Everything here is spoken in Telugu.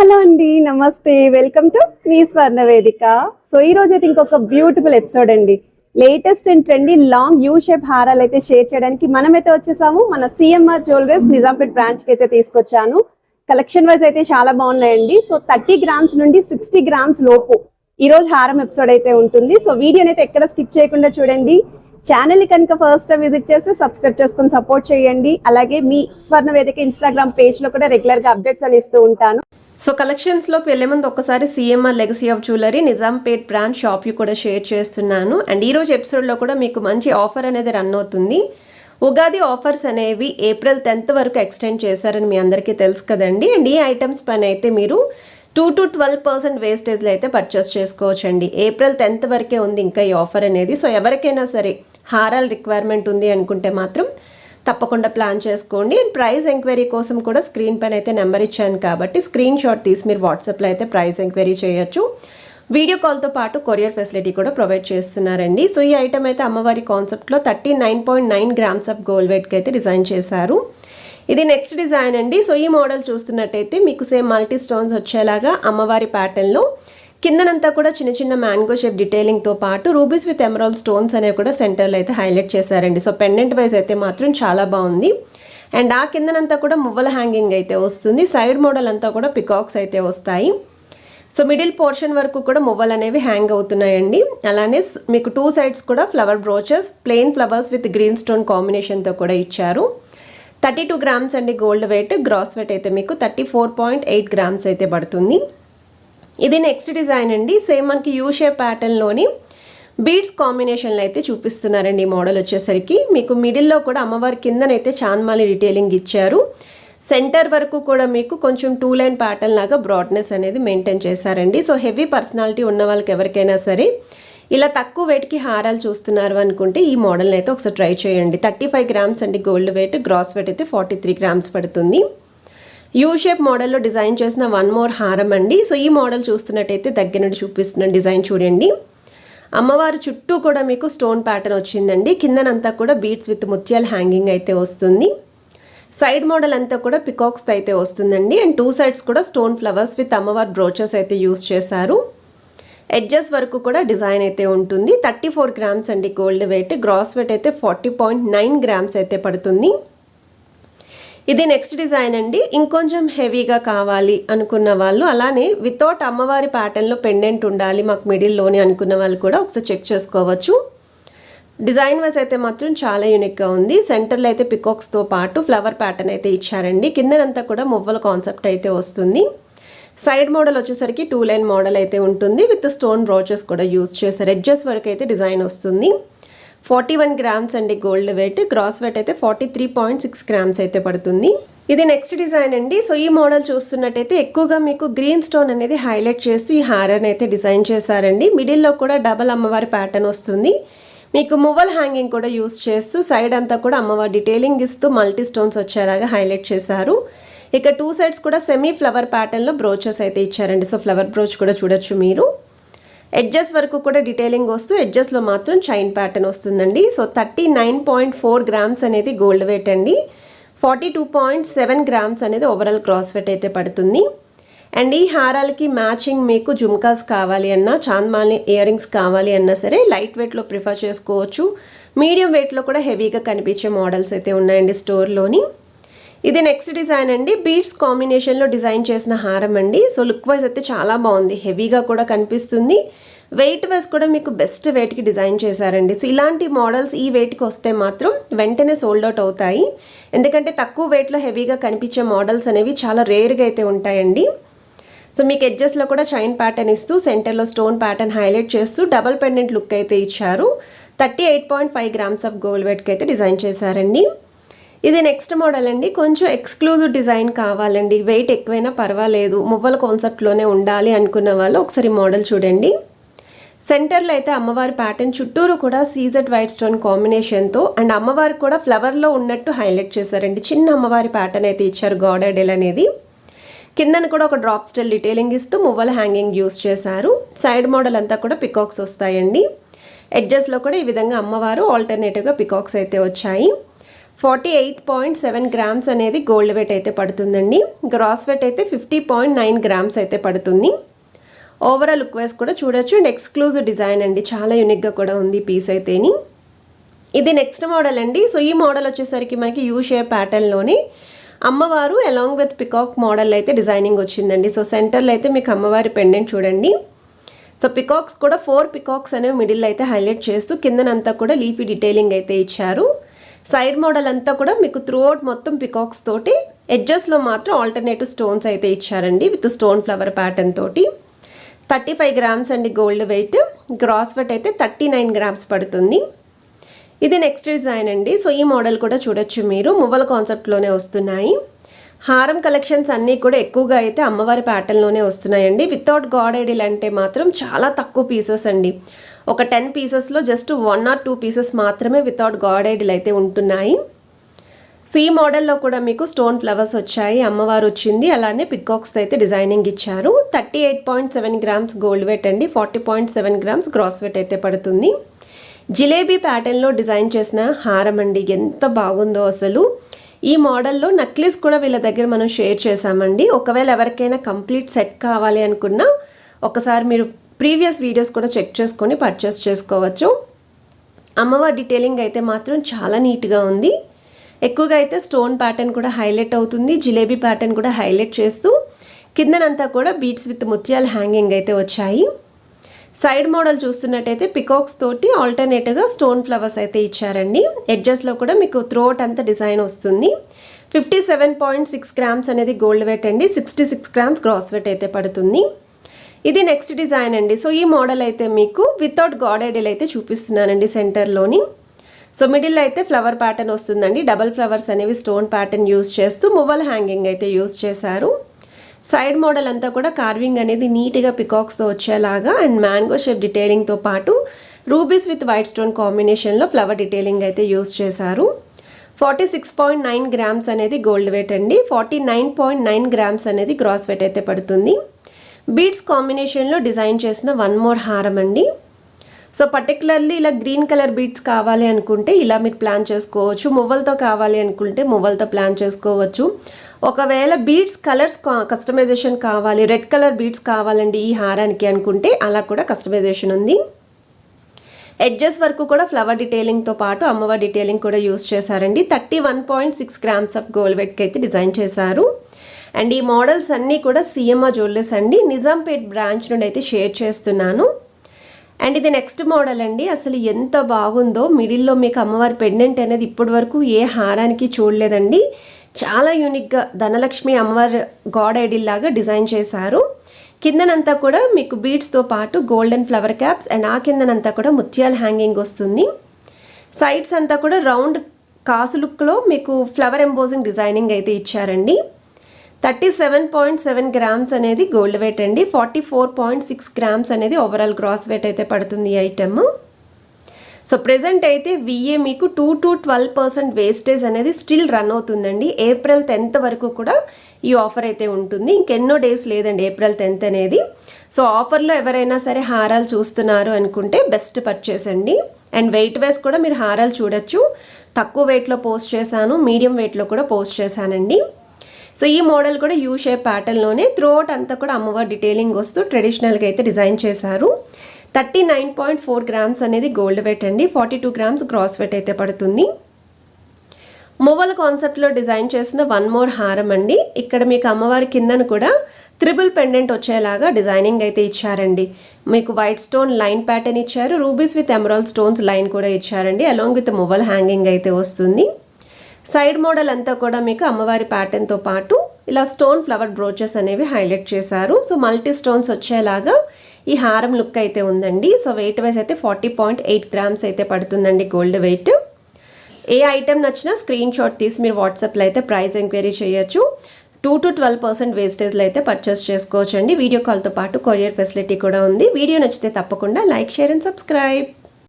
హలో అండి, నమస్తే. వెల్కమ్ టు మీ స్వర్ణ వేదిక. సో ఈ రోజు అయితే ఇంకొక బ్యూటిఫుల్ ఎపిసోడ్ అండి. Latest and trendy long U shape హారాలు అయితే షేర్ చేయడానికి మనమైతే వచ్చేసాము. మన సిఎంఆర్ జ్యువెలరీస్ నిజాంపేట్ బ్రాంచ్ కి అయితే తీసుకొచ్చాను. కలెక్షన్ వైజ్ అయితే చాలా బాగున్నాయండి. సో 30 గ్రామ్స్ నుండి 60 గ్రామ్స్ లోపు ఈ రోజు హారం ఎపిసోడ్ అయితే ఉంటుంది. సో వీడియోని అయితే ఎక్కడ స్కిప్ చేయకుండా చూడండి. ఛానల్ ని కనుక ఫస్ట్ టైం విజిట్ చేస్తే సబ్స్క్రైబ్ చేసుకొని సపోర్ట్ చేయండి. అలాగే మీ స్వర్ణ వేదిక ఇన్స్టాగ్రామ్ పేజ్ లో కూడా రెగ్యులర్ గా అప్డేట్స్ అని ఇస్తూ ఉంటాను. సో కలెక్షన్స్లోకి వెళ్ళే ముందు ఒక్కసారి CMR legacy of jewellery Nizampet branch shop కూడా షేర్ చేస్తున్నాను. అండ్ ఈరోజు ఎపిసోడ్లో కూడా మీకు మంచి ఆఫర్ అనేది రన్ అవుతుంది. ఉగాది ఆఫర్స్ అనేవి ఏప్రిల్ 10th వరకు ఎక్స్టెండ్ చేశారని మీ అందరికీ తెలుసు కదండి. అండ్ ఈ ఐటమ్స్ పైన అయితే మీరు 2 to 12% వేస్టేజ్లో అయితే పర్చేస్ చేసుకోవచ్చండి. ఏప్రిల్ 10th వరకే ఉంది ఇంకా ఈ ఆఫర్ అనేది. సో ఎవరికైనా సరే హారాల రిక్వైర్మెంట్ ఉంది అనుకుంటే మాత్రం తప్పకుండా ప్లాన్ చేసుకోండి. అండ్ ప్రైస్ ఎంక్వైరీ కోసం కూడా స్క్రీన్ పైన అయితే నెంబర్ ఇచ్చాను కాబట్టి స్క్రీన్ షాట్ తీసి మీరు వాట్సాప్లో అయితే ప్రైస్ ఎంక్వైరీ చేయొచ్చు. వీడియో కాల్తో పాటు కొరియర్ ఫెసిలిటీ కూడా ప్రొవైడ్ చేస్తున్నారండి. సో ఈ ఐటమ్ అయితే అమ్మవారి కాన్సెప్ట్లో 39.9 గ్రామ్స్ ఆఫ్ గోల్డ్ వెయిట్కి అయితే డిజైన్ చేశారు. ఇది నెక్స్ట్ డిజైన్ అండి. సో ఈ మోడల్ చూస్తున్నట్టయితే మీకు సేమ్ మల్టీ స్టోన్స్ వచ్చేలాగా అమ్మవారి ప్యాటర్న్లో కిందనంతా కూడా చిన్న చిన్న మ్యాంగో షేప్ డీటెయిలింగ్తో పాటు రూబీస్ విత్ ఎమరాల్డ్ స్టోన్స్ అనేవి కూడా సెంటర్లో అయితే హైలైట్ చేశారండి. సో పెండెంట్ వైజ్ అయితే మాత్రం చాలా బాగుంది. అండ్ ఆ కిందనంతా కూడా మువ్వల హ్యాంగింగ్ అయితే వస్తుంది. సైడ్ మోడల్ అంతా కూడా పికాక్స్ అయితే వస్తాయి. సో మిడిల్ పోర్షన్ వరకు కూడా మువ్వలు అనేవి హ్యాంగ్ అవుతున్నాయండి. అలానే మీకు 2 సైడ్స్ కూడా flower brooches, plain flowers with green stone కాంబినేషన్తో కూడా ఇచ్చారు. 32 గ్రామ్స్ అండి గోల్డ్ వెయిట్. గ్రాస్ వెయిట్ అయితే మీకు 34.8 గ్రామ్స్ అయితే పడుతుంది. ఇది నెక్స్ట్ డిజైన్ అండి. సేమ్ మనకి యూ షేప్ ప్యాటర్న్లోని బీడ్స్ కాంబినేషన్లో అయితే చూపిస్తున్నారండి. ఈ మోడల్ వచ్చేసరికి మీకు మిడిల్లో కూడా అమ్మవారి కిందనైతే చాన్మాలి డీటెయిలింగ్ ఇచ్చారు. సెంటర్ వరకు కూడా మీకు కొంచెం 2 లైన్ ప్యాటర్న్ లాగా బ్రాడ్నెస్ అనేది మెయింటైన్ చేశారండి. సో హెవీ పర్సనాలిటీ ఉన్న వాళ్ళకి ఎవరికైనా సరే ఇలా తక్కువ వెయిట్కి హారాలు చూస్తున్నారు అనుకుంటే ఈ మోడల్ని అయితే ఒకసారి ట్రై చేయండి. 35 గ్రామ్స్ అండి గోల్డ్ వెయిట్. గ్రాస్ వెయిట్ అయితే 43 గ్రామ్స్ పడుతుంది. యూ షేప్ మోడల్లో డిజైన్ చేసిన వన్ మోర్ హారం అండి. సో ఈ మోడల్ చూస్తున్నట్టయితే దగ్గర నుండి చూపిస్తున్న డిజైన్ చూడండి. అమ్మవారి చుట్టూ కూడా మీకు స్టోన్ ప్యాటర్న్ వచ్చిందండి. కిందనంతా కూడా బీడ్స్ విత్ ముత్యాల హ్యాంగింగ్ అయితే వస్తుంది. సైడ్ మోడల్ అంతా కూడా పికాక్స్ అయితే వస్తుందండి. అండ్ 2 సైడ్స్ కూడా స్టోన్ ఫ్లవర్స్ విత్ అమ్మవారి బ్రోచెస్ అయితే యూస్ చేశారు. ఎడ్జెస్ వరకు కూడా డిజైన్ అయితే ఉంటుంది. 34 గ్రామ్స్ అండి గోల్డ్ వెయిట్. గ్రాస్ వెయిట్ అయితే 40.9 గ్రామ్స్ అయితే పడుతుంది. ఇది నెక్స్ట్ డిజైన్ అండి. ఇంకొంచెం హెవీగా కావాలి అనుకున్న వాళ్ళు, అలానే వితౌట్ అమ్మవారి ప్యాటర్న్లో పెండెంట్ ఉండాలి మాకు మిడిల్లోని అనుకున్న వాళ్ళు కూడా ఒకసారి చెక్ చేసుకోవచ్చు. డిజైన్ వైజ్ అయితే మాత్రం చాలా యూనిక్గా ఉంది. సెంటర్లో అయితే పికాక్స్తో పాటు ఫ్లవర్ ప్యాటర్న్ అయితే ఇచ్చారండి. కిందనంతా కూడా మువ్వల కాన్సెప్ట్ అయితే వస్తుంది. సైడ్ మోడల్ వచ్చేసరికి 2 లైన్ మోడల్ అయితే ఉంటుంది. విత్ స్టోన్ బ్రోచెస్ కూడా యూజ్ చేస్తారు. ఎడ్జెస్ వరకు అయితే డిజైన్ వస్తుంది. 41 గ్రామ్స్ అండి గోల్డ్ వెయిట్. గ్రాస్ వెయిట్ అయితే 43.6 గ్రామ్స్ అయితే పడుతుంది. ఇది నెక్స్ట్ డిజైన్ అండి. సో ఈ మోడల్ చూస్తున్నట్టయితే ఎక్కువగా మీకు గ్రీన్ స్టోన్ అనేది హైలైట్ చేస్తూ ఈ హారాన్ని అయితే డిజైన్ చేశారండి. మిడిల్లో కూడా డబల్ అమ్మవారి ప్యాటర్న్ వస్తుంది. మీకు మువ్వల్ హ్యాంగింగ్ కూడా యూస్ చేస్తూ సైడ్ అంతా కూడా అమ్మవారి డీటెయిలింగ్ ఇస్తూ మల్టీ స్టోన్స్ వచ్చేలాగా హైలైట్ చేశారు. ఇక 2 సైడ్స్ కూడా సెమీ ఫ్లవర్ ప్యాటర్న్లో బ్రోచెస్ అయితే ఇచ్చారండి. సో ఫ్లవర్ బ్రోచ్ కూడా చూడొచ్చు మీరు. ఎడ్జెస్ వరకు కూడా డీటెయిలింగ్ వస్తూ ఎడ్జెస్లో మాత్రం చైన్ ప్యాటర్న్ వస్తుందండి. సో 39.4 గ్రామ్స్ అనేది గోల్డ్ వెయిట్ అండి. 42.7 గ్రామ్స్ అనేది ఓవరాల్ క్రాస్ వెయిట్ అయితే పడుతుంది. అండ్ ఈ హారాలకి మ్యాచింగ్ మీకు జుమ్కాస్ కావాలి అన్నా, చాంద్మాలి ఇయర్ రింగ్స్ కావాలి అన్నా సరే లైట్ వెయిట్లో ప్రిఫర్ చేసుకోవచ్చు. మీడియం వెయిట్లో కూడా హెవీగా కనిపించే మోడల్స్ అయితే ఉన్నాయండి స్టోర్లోని. ఇది నెక్స్ట్ డిజైన్ అండి. బీడ్స్ కాంబినేషన్లో డిజైన్ చేసిన హారం అండి. సో లుక్ వైజ్ అయితే చాలా బాగుంది. హెవీగా కూడా కనిపిస్తుంది. వెయిట్ వైజ్ కూడా మీకు బెస్ట్ వెయిట్కి డిజైన్ చేశారండి. సో ఇలాంటి మోడల్స్ ఈ వెయిట్కి వస్తే మాత్రం వెంటనే సోల్డ్ అవుట్ అవుతాయి. ఎందుకంటే తక్కువ వెయిట్లో హెవీగా కనిపించే మోడల్స్ అనేవి చాలా రేర్గా అయితే ఉంటాయండి. సో మీకు ఎడ్జెస్లో కూడా చైన్ ప్యాటర్న్ ఇస్తూ సెంటర్లో స్టోన్ ప్యాటర్న్ హైలైట్ చేస్తూ డబల్ పెండెంట్ లుక్ అయితే ఇచ్చారు. 38.5 గ్రామ్స్ ఆఫ్ గోల్డ్ వెయిట్కి అయితే డిజైన్ చేశారండి. ఇది నెక్స్ట్ మోడల్ అండి. కొంచెం ఎక్స్క్లూజివ్ డిజైన్ కావాలండి, వెయిట్ ఎక్కువైనా పర్వాలేదు, మువ్వల కాన్సెప్ట్లోనే ఉండాలి అనుకున్న వాళ్ళు ఒకసారి మోడల్ చూడండి. సెంటర్లో అయితే అమ్మవారి ప్యాటర్న్ చుట్టూరు కూడా సీజెడ్ వైట్ స్టోన్ కాంబినేషన్తో అండ్ అమ్మవారికి కూడా ఫ్లవర్లో ఉన్నట్టు హైలైట్ చేశారండి. చిన్న అమ్మవారి ప్యాటర్న్ అయితే ఇచ్చారు గాడెడెల్ అనేది. కిందన కూడా ఒక డ్రాప్ స్టైల్ డీటెయిలింగ్ ఇస్తూ మువ్వల హ్యాంగింగ్ యూస్ చేశారు. సైడ్ మోడల్ అంతా కూడా పికాక్స్ వస్తాయండి. ఎడ్జెస్లో కూడా ఈ విధంగా అమ్మవారు ఆల్టర్నేటివ్గా పికాక్స్ అయితే వచ్చాయి. 48.7 గ్రామ్స్ అనేది గోల్డ్ వెయిట్ అయితే పడుతుందండి. గ్రాస్ వెయిట్ అయితే 50.9 గ్రామ్స్ అయితే పడుతుంది. ఓవరాల్ లుక్ వైజ్ కూడా చూడొచ్చు. అండ్ ఎక్స్క్లూజివ్ డిజైన్ అండి, చాలా యూనిక్గా కూడా ఉంది పీస్ అయితేని. ఇది నెక్స్ట్ మోడల్ అండి. సో ఈ మోడల్ వచ్చేసరికి మనకి యూ షేప్ ప్యాటర్న్లోని అమ్మవారు అలాంగ్ విత్ పికాక్ మోడల్ అయితే డిజైనింగ్ వచ్చిందండి. సో సెంటర్లో అయితే మీకు అమ్మవారి పెండెంట్ చూడండి. సో పికాక్స్ కూడా 4 పికాక్స్ అనేవి మిడిల్ అయితే హైలైట్ చేస్తూ కిందనంతా కూడా లీఫీ డీటెయిలింగ్ అయితే ఇచ్చారు. సైడ్ మోడల్ అంతా కూడా మీకు త్రూఅవుట్ మొత్తం పికాక్స్ తోటి, ఎడ్జెస్లో మాత్రం ఆల్టర్నేటివ్ స్టోన్స్ అయితే ఇచ్చారండి విత్ స్టోన్ ఫ్లవర్ ప్యాటర్న్ తోటి. 35 గ్రామ్స్ అండి గోల్డ్ వెయిట్. గ్రాస్ వెయిట్ అయితే 39 గ్రామ్స్ పడుతుంది. ఇది నెక్స్ట్ డిజైన్ అండి. సో ఈ మోడల్ కూడా చూడొచ్చు మీరు, మువ్వల కాన్సెప్ట్లోనే వస్తున్నాయి. హారం కలెక్షన్స్ అన్నీ కూడా ఎక్కువగా అయితే అమ్మవారి ప్యాటర్న్లోనే వస్తున్నాయండి. వితౌట్ గాడ్ ఐడిల్ అంటే మాత్రం చాలా తక్కువ పీసెస్ అండి. ఒక 10 పీసెస్లో జస్ట్ 1 or 2 పీసెస్ మాత్రమే వితౌట్ గాడ్ ఐడిల్ అయితే ఉంటున్నాయి. సో ఈ మోడల్లో కూడా మీకు స్టోన్ ఫ్లవర్స్ వచ్చాయి, అమ్మవారు వచ్చింది, అలానే పికాక్స్ అయితే డిజైనింగ్ ఇచ్చారు. 38.7 గ్రామ్స్ గోల్డ్ వెయిట్ అండి. 40.7 గ్రామ్స్ గ్రాస్ వెయిట్ అయితే పడుతుంది. జిలేబీ ప్యాటర్న్లో డిజైన్ చేసిన హారం అండి, ఎంత బాగుందో అసలు. ఈ మోడల్లో నక్లెస్ కూడా వీళ్ళ దగ్గర మనం షేర్ చేసామండి. ఒకవేళ ఎవరికైనా కంప్లీట్ సెట్ కావాలి అనుకున్నా ఒకసారి మీరు ప్రీవియస్ వీడియోస్ కూడా చెక్ చేసుకొని పర్చేస్ చేసుకోవచ్చు. అమ్మవారి డీటెయిలింగ్ అయితే మాత్రం చాలా నీట్గా ఉంది. ఎక్కువగా అయితే స్టోన్ ప్యాటర్న్ కూడా హైలైట్ అవుతుంది, జిలేబీ ప్యాటర్న్ కూడా హైలైట్ చేస్తూ కిందనంతా కూడా బీడ్స్ విత్ ముత్యాల హ్యాంగింగ్ అయితే వచ్చాయి. సైడ్ మోడల్ చూస్తున్నట్టయితే పికాక్స్ తోటి ఆల్టర్నేటివ్గా స్టోన్ ఫ్లవర్స్ అయితే ఇచ్చారండి. ఎడ్జెస్లో కూడా మీకు త్రోట్ అంతా డిజైన్ వస్తుంది. 57.6 గ్రామ్స్ అనేది గోల్డ్ వెయిట్ అండి. 66 గ్రామ్స్ గ్రాస్ వెయిట్ అయితే పడుతుంది. ఇది నెక్స్ట్ డిజైన్ అండి. సో ఈ మోడల్ అయితే మీకు వితౌట్ గాడ్ ఐడిల్ అయితే చూపిస్తున్నానండి సెంటర్లోని. సో మిడిల్ అయితే ఫ్లవర్ ప్యాటర్న్ వస్తుందండి. డబల్ ఫ్లవర్స్ అనేవి స్టోన్ ప్యాటర్న్ యూజ్ చేస్తూ మువ్వల్ హ్యాంగింగ్ అయితే యూజ్ చేశారు. సైడ్ మోడల్ అంతా కూడా కార్వింగ్ అనేది నీట్గా పికాక్స్తో వచ్చేలాగా అండ్ మ్యాంగో షేప్ డీటెయిలింగ్తో పాటు రూబీస్ విత్ వైట్ స్టోన్ కాంబినేషన్లో ఫ్లవర్ డీటెయిలింగ్ అయితే యూజ్ చేశారు. 46.9 గ్రామ్స్ అనేది గోల్డ్ వెయిట్ అండి. 49.9 గ్రామ్స్ అనేది గ్రాస్ వెయిట్ అయితే పడుతుంది. బీడ్స్ కాంబినేషన్లో డిజైన్ చేసిన 1 మోర్ హారం అండి. సో పర్టికులర్లీ ఇలా గ్రీన్ కలర్ బీడ్స్ కావాలి అనుకుంటే ఇలా మీరు ప్లాన్ చేసుకోవచ్చు. మువ్వలతో కావాలి అనుకుంటే మువ్వలతో ప్లాన్ చేసుకోవచ్చు. ఒకవేళ బీడ్స్ కలర్స్ కస్టమైజేషన్ కావాలి, రెడ్ కలర్ బీడ్స్ కావాలండి ఈ హారానికి అనుకుంటే అలా కూడా కస్టమైజేషన్ ఉంది. ఎడ్జెస్ వరకు కూడా ఫ్లవర్ డీటెయిలింగ్తో పాటు అమ్మవారి డీటెయిలింగ్ కూడా యూస్ చేశారండి. 31.6 గ్రామ్స్ ఆఫ్ గోల్డ్ వెయిట్కి అయితే డిజైన్ చేశారు. అండ్ ఈ మోడల్స్ అన్నీ కూడా సిఎంఆర్ జ్యువెలర్స్ అండి, నిజాంపేట్ బ్రాంచ్ నుండి అయితే షేర్ చేస్తున్నాను. అండ్ ఇది నెక్స్ట్ మోడల్ అండి. అసలు ఎంత బాగుందో, మిడిల్లో మీకు అమ్మవారి పెండెంట్ అనేది ఇప్పటి వరకు ఏ హారానికి చూడలేదండి. చాలా యూనిక్గా ధనలక్ష్మి అమ్మవారి గాడ్ ఐడిల్ లాగా డిజైన్ చేశారు. కిందనంతా కూడా మీకు బీడ్స్తో పాటు గోల్డెన్ ఫ్లవర్ క్యాప్స్ అండ్ ఆ కిందనంతా కూడా ముత్యాల హ్యాంగింగ్ వస్తుంది. సైడ్స్ అంతా కూడా రౌండ్ కాసు లుక్లో మీకు ఫ్లవర్ ఎంబోజింగ్ డిజైనింగ్ అయితే ఇచ్చారండి. 37.7 గ్రామ్స్ అనేది గోల్డ్ వెయిట్ అండి. 44.6 గ్రామ్స్ అనేది ఓవరాల్ గ్రాస్ వెయిట్ అయితే పడుతుంది ఈ ఐటమ్. సో ప్రెజెంట్ అయితే విఏ మీకు 2 to 12% వేస్టేజ్ అనేది స్టిల్ రన్ అవుతుందండి. ఏప్రిల్ 10th వరకు కూడా ఈ ఆఫర్ అయితే ఉంటుంది. ఇంకెన్నో డేస్ లేదండి ఏప్రిల్ 10th అనేది. సో ఆఫర్లో ఎవరైనా సరే హారాలు చూస్తున్నారు అనుకుంటే బెస్ట్ పర్చేస్ అండి. అండ్ వెయిట్ వైస్ కూడా మీరు హారాలు చూడొచ్చు. తక్కువ వెయిట్లో పోస్ట్ చేశాను, మీడియం వెయిట్లో కూడా పోస్ట్ చేశానండి. సో ఈ మోడల్ కూడా యూ షేప్ ప్యాటర్న్లోనే త్రోట్ అంతా కూడా అమ్మవారి డీటెయిలింగ్ వస్తూ ట్రెడిషనల్గా అయితే డిజైన్ చేశారు. 39.4 గ్రామ్స్ అనేది గోల్డ్ వెయిట్ అండి. 42 గ్రామ్స్ గ్రాస్ వెయిట్ అయితే పడుతుంది. మువ్వల కాన్సెప్ట్లో డిజైన్ చేసిన 1 మోర్ హారం అండి. ఇక్కడ మీకు అమ్మవారి కిందను కూడా త్రిబుల్ పెండెంట్ వచ్చేలాగా డిజైనింగ్ అయితే ఇచ్చారండి. మీకు వైట్ స్టోన్ లైన్ ప్యాటర్న్ ఇచ్చారు, rubies with emerald stones line కూడా ఇచ్చారండి. అలాంగ్ విత్ మువ్వల హ్యాంగింగ్ అయితే వస్తుంది. సైడ్ మోడల్ అంతా కూడా మీకు అమ్మవారి ప్యాటర్న్తో పాటు ఇలా స్టోన్ ఫ్లవర్ బ్రోచెస్ అనేవి హైలైట్ చేశారు. సో మల్టీ స్టోన్స్ వచ్చేలాగా ఈ హారం లుక్ అయితే ఉందండి. సో వెయిట్ వైజ్ అయితే 40.8 గ్రామ్స్ అయితే పడుతుందండి గోల్డ్ వెయిట్. ఏ ఐటెం నచ్చినా స్క్రీన్ షాట్ తీసి మీరు వాట్సాప్లో అయితే ప్రైస్ ఎంక్వైరీ చేయొచ్చు. 2 to 12% వేస్టేజ్లో అయితే పర్చేస్ చేసుకోవచ్చు అండి. వీడియో కాల్తో పాటు కొరియర్ ఫెసిలిటీ కూడా ఉంది. వీడియో నచ్చితే తప్పకుండా లైక్, షేర్ అండ్ సబ్స్క్రైబ్.